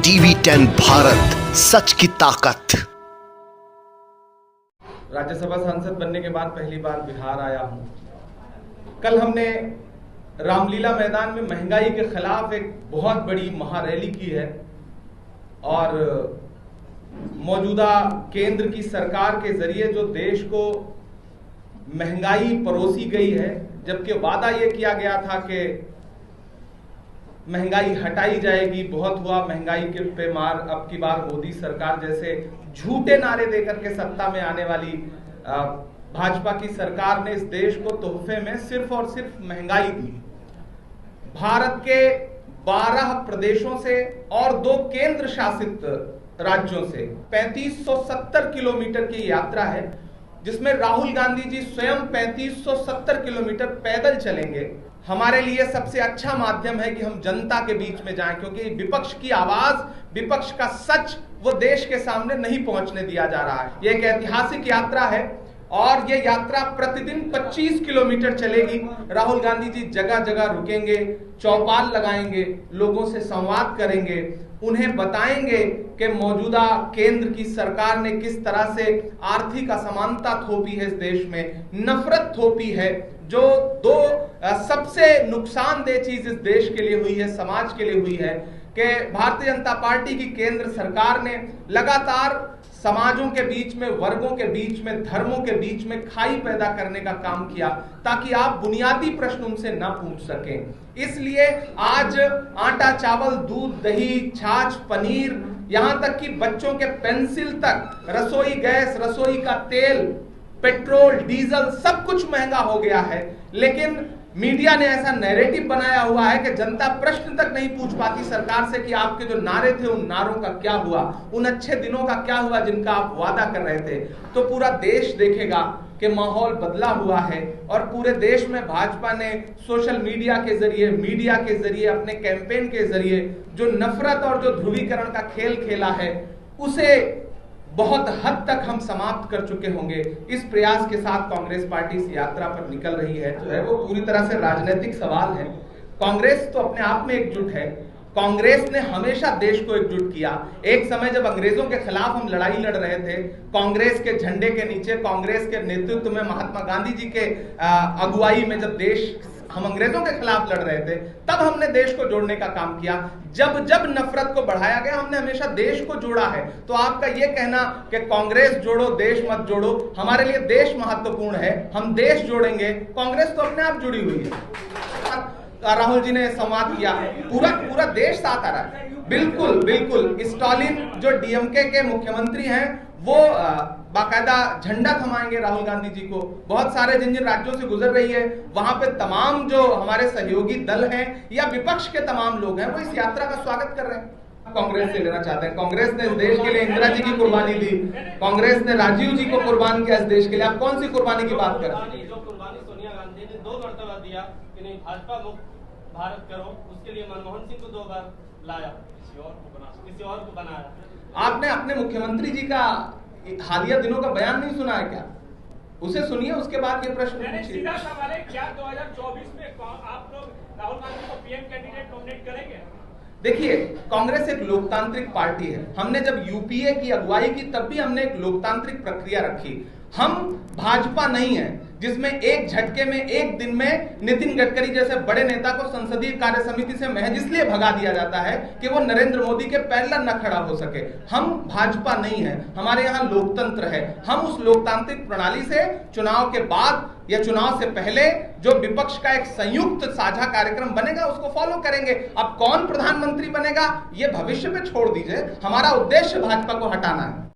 TV 10 Bharat, सच की ताकत। राज्यसभा सांसद बनने के बाद पहली बार बिहार आया हूं। कल हमने रामलीला मैदान में महंगाई के खिलाफ एक बहुत बड़ी महारैली की है और मौजूदा केंद्र की सरकार के जरिए जो देश को महंगाई परोसी गई है, जबकि वादा यह किया गया था कि महंगाई हटाई जाएगी, बहुत हुआ महंगाई के पे मार, अब की बार मोदी सरकार जैसे झूठे नारे देकर के सत्ता में आने वाली भाजपा की सरकार ने इस देश को तोहफे में सिर्फ और सिर्फ महंगाई दी। भारत के 12 प्रदेशों से और 2 केंद्र शासित राज्यों से 3570 किलोमीटर की यात्रा है, जिसमें राहुल गांधी जी स्वयं 3570 किलोमीटर पैदल चलेंगे। हमारे लिए सबसे अच्छा माध्यम है कि हम जनता के बीच में जाएं, क्योंकि विपक्ष की आवाज, विपक्ष का सच वो देश के सामने नहीं पहुंचने दिया जा रहा है। यह एक ऐतिहासिक यात्रा है और ये यात्रा प्रतिदिन 25 किलोमीटर चलेगी। राहुल गांधी जी जगह जगह रुकेंगे, चौपाल लगाएंगे, लोगों से संवाद करेंगे, उन्हें बताएंगे कि मौजूदा केंद्र की सरकार ने किस तरह से आर्थिक असमानता थोपी है, इस देश में नफरत थोपी है, जो 2 सबसे नुकसानदेह चीज इस देश के लिए हुई है, समाज के लिए हुई है कि भारतीय जनता पार्टी की केंद्र सरकार ने लगातार समाजों के बीच में, वर्गों के बीच में, धर्मों के बीच में खाई पैदा करने का काम किया ताकि आप बुनियादी प्रश्न उनसे न पूछ सकें। इसलिए आज आटा, चावल, दूध, दही, छाछ, पनीर, यहां तक कि बच्चों के पेंसिल तक, रसोई गैस, रसोई का तेल, पेट्रोल, डीजल, सब कुछ महंगा हो गया है। लेकिन मीडिया ने ऐसा नैरेटिव बनाया हुआ है कि जनता प्रश्न तक नहीं पूछ पाती सरकार से कि आपके जो नारे थे उन नारों का क्या हुआ, उन अच्छे दिनों का क्या हुआ जिनका आप वादा कर रहे थे। तो पूरा देश देखेगा कि माहौल बदला हुआ है और पूरे देश में भाजपा ने सोशल मीडिया के जरिए, मीडिया के जरिए, अपने कैंपेन के जरिए जो नफरत और जो ध्रुवीकरण का खेल खेला है, उसे बहुत हद तक हम समाप्त कर चुके होंगे। इस प्रयास के साथ कांग्रेस पार्टी इस यात्रा पर निकल रही है, जो है वो पूरी तरह से राजनीतिक सवाल है। कांग्रेस तो अपने आप में एकजुट है। कांग्रेस ने हमेशा देश को एकजुट किया। एक समय जब अंग्रेजों के खिलाफ हम लड़ाई लड़ रहे थे, कांग्रेस के झंडे के नीचे, कांग्रेस के नेतृत्व में, महात्मा गांधी जी के अगुवाई में जब देश हम अंग्रेजों के खिलाफ लड़ रहे थे, तब हमने देश को जोड़ने का काम किया। जब जब नफरत को बढ़ाया गया, हमने हमेशा देश को जोड़ा है। तो आपका यह कहना कि कांग्रेस जोड़ो, देश मत जोड़ो, हमारे लिए देश महत्वपूर्ण है, हम देश जोड़ेंगे। कांग्रेस तो अपने आप जुड़ी हुई है। राहुल जी ने संवाद किया, पूरा देश साथ आ रहा है। बिल्कुल बिल्कुल, स्टालिन जो डीएमके के मुख्यमंत्री हैं, वो बाकायदा झंडा थमाएंगे राहुल गांधी जी को। बहुत सारे जिन जिन राज्यों से गुजर रही है, वहां पे तमाम जो हमारे सहयोगी दल हैं या विपक्ष के तमाम लोग हैं, वो इस यात्रा का स्वागत कर रहे हैं। कांग्रेस से लेना चाहते हैं। कांग्रेस ने इस देश के लिए इंदिरा जी की कुर्बानी दी, कांग्रेस ने राजीव जी को कुर्बान किया इस देश के लिए। आप कौन सी कुर्बानी की बात कर रहे हैं? जो कुर्बानी सोनिया गांधी ने 2 मरतबा दिया कि नहीं भाजपा मुक्त भारत करो, उसके लिए मनमोहन सिंह को 2 बार लाया, किसी और को बनाया। आपने अपने मुख्यमंत्री जी का हालिया दिनों का बयान नहीं सुना है क्या? उसे सुनिए, उसके बाद ये प्रश्न पूछिए। सीधा सवाल है, क्या 2024 में आप लोग राहुल गांधी को पीएम कैंडिडेट नॉमिनेट करेंगे? देखिए, कांग्रेस एक लोकतांत्रिक पार्टी है। हमने जब यूपीए की अगुवाई की, तब भी हमने एक लोकतांत्रिक प्रक्रिया रखी। हम भाजपा नहीं है जिसमें एक झटके में, एक दिन में नितिन गडकरी जैसे बड़े नेता को संसदीय कार्य समिति से महज इसलिए भगा दिया जाता है कि वो नरेंद्र मोदी के पैरेलल न खड़ा हो सके। हम भाजपा नहीं है, हमारे यहाँ लोकतंत्र है। हम उस लोकतांत्रिक प्रणाली से चुनाव के बाद या चुनाव से पहले जो विपक्ष का एक संयुक्त साझा कार्यक्रम बनेगा, उसको फॉलो करेंगे। अब कौन प्रधानमंत्री बनेगा ये भविष्य में छोड़ दीजिए, हमारा उद्देश्य भाजपा को हटाना है।